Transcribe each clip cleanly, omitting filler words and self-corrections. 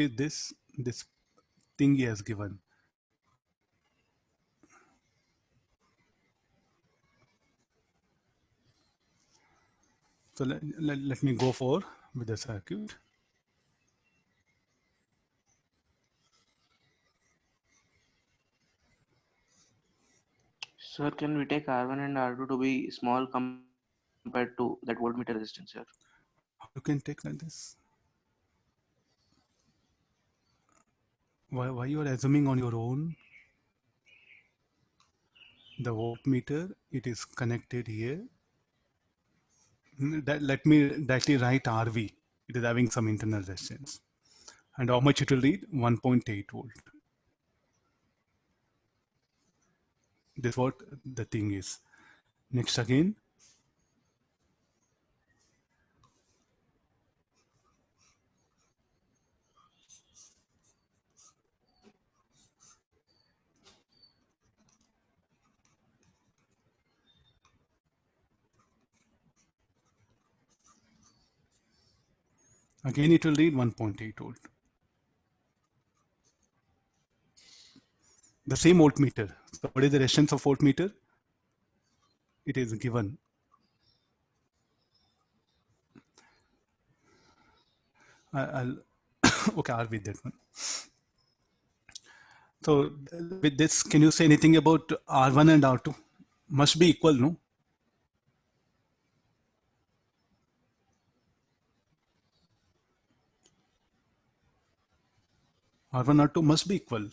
what is this thing he has given. So let me go for with the circuit. Sir, can we take R1 and R2 to be small compared to that voltmeter resistance here? How you can take like this? Why you are assuming on your own? The voltmeter, it is connected here. Let me directly write RV. It is having some internal resistance. And how much it will read? 1.8 volt. This is what the thing is. Next again. Again, it will read 1.8 volt. The same voltmeter. So what is the resistance of voltmeter? It is given. I'll okay, I'll read that one. So with this, can you say anything about R1 and R2? Must be equal, no? R1, R2 must be equal.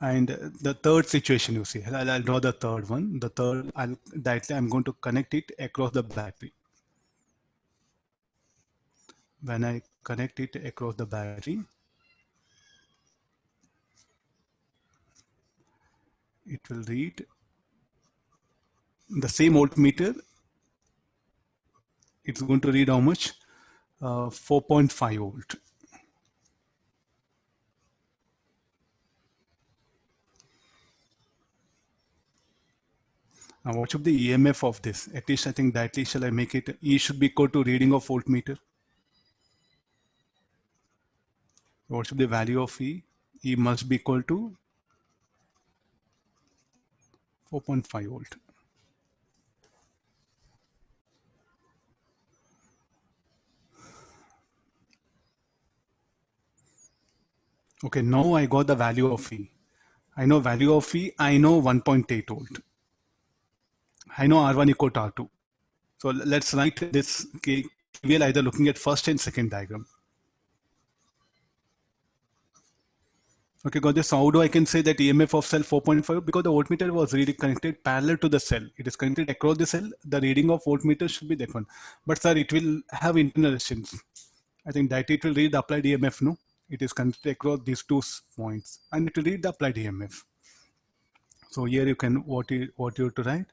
And the third situation, you see, I'll draw the third one. The third, I'm going to connect it across the battery. When I connect it across the battery, it will read the same voltmeter. It's going to read how much? 4.5 volt. Now, what should be the EMF of this? At least I think directly shall I make it? E should be equal to reading of voltmeter. What should be the value of E? E must be equal to 4.5 volt. Okay, now I got the value of E. I know value of E, I know 1.8 volt. I know R1 equal to R2. So let's write this KVL either looking at first and second diagram. Okay, got this. So how do I can say that EMF of cell 4.5? Because the voltmeter was really connected parallel to the cell. It is connected across the cell. The reading of voltmeter should be that one. But sir, it will have internal resistance. I think that it will read the applied EMF, no? It is connected across these two points. And it will read the applied EMF. So here you can, what you have to write?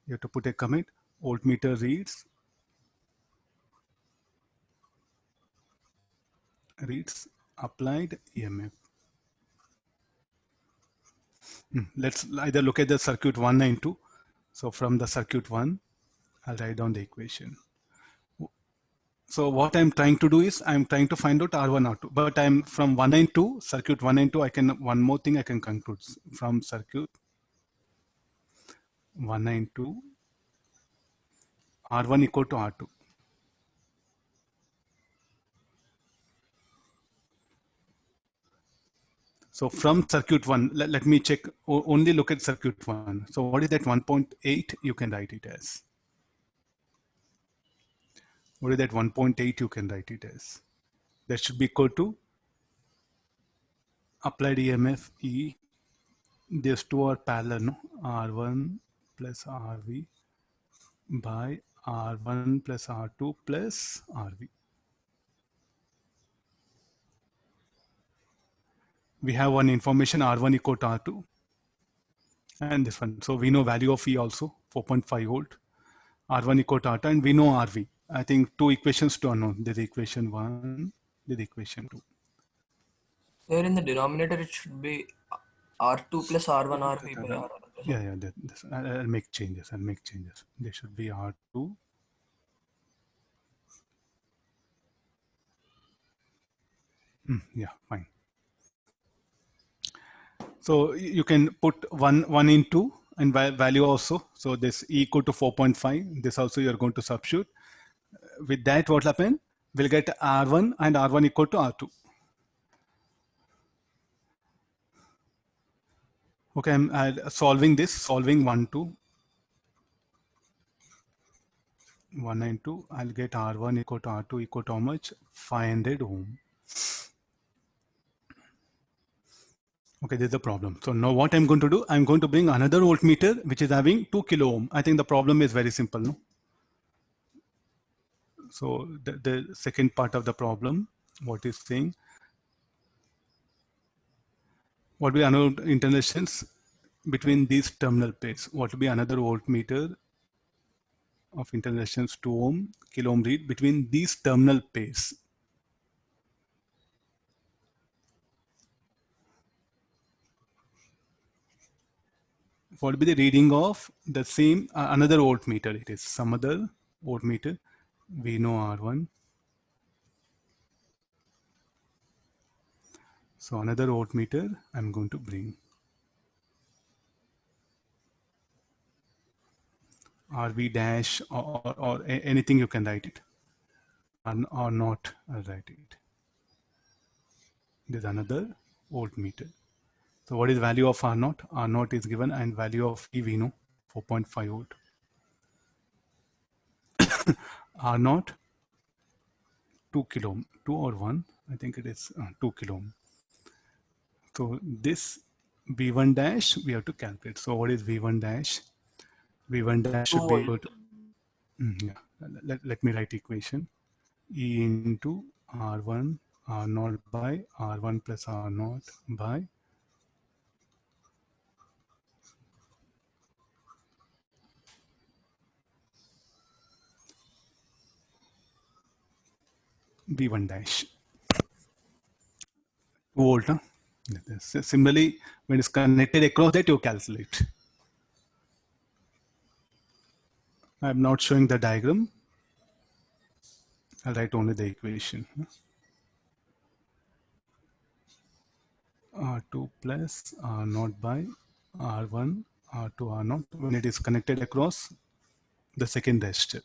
You have to put a comment. Voltmeter reads applied EMF. Let's either look at the circuit 1 and 2. So from the circuit 1, I'll write down the equation. So what I'm trying to do is I'm trying to find out R1, R2, but I'm from 1 and 2, circuit 1 and 2, one more thing I can conclude from circuit 1 and 2, R1 equal to R2. So from circuit 1, let me check, only look at circuit 1. So what is that 1.8? You can write it as. What is that 1.8? You can write it as. That should be equal to applied EMF E. These two are parallel, no? R1 plus RV by R1 plus R2 plus RV. We have one information R1 equal to R2 and this one. So we know value of E also 4.5 volt. R1 equal to R2 and we know RV. I think two equations to unknown. There's equation 1, there's equation 2. Here in the denominator it should be R2 plus R1 RV by R1 plus Yeah, I'll make changes. There should be R2 Yeah, fine. So you can put 1 into and value also. So this E equal to 4.5. This also you're going to substitute. With that, what will happen? We'll get R1 and R1 equal to R2. Okay, I'm solving this, solving 1, 2, 1 and 2. I'll get R1 equal to R2 equal to how much? 500 ohm. Okay, there's a problem. So now what I'm going to do, I'm going to bring another voltmeter which is having 2 kilo ohm. I think the problem is very simple, no? So the second part of the problem, what is saying, what will be another interactions between these terminal pairs? What will be another voltmeter of interactions 2 ohm, kilo ohm read between these terminal pairs? What will be the reading of the same another voltmeter? It is some other voltmeter. We know R1. So another voltmeter I'm going to bring. RV dash or anything you can write it. Or not, I'll write it. There's another voltmeter. So what is value of R naught? R naught is given and value of E we know 4.5 volt. R naught 2 kilo ohm, 2 or 1, I think it is 2 kilo ohm. So this V1 dash we have to calculate. So what is V1 dash? V1 dash should be equal to, yeah. Let me write equation. E into R1 R naught by R1 plus R naught by V1 dash. 2 volt. Huh? Similarly, when it's connected across that, you calculate. I'm not showing the diagram. I'll write only the equation. R2 plus R naught by R1 R2 R naught when it is connected across the second resistor.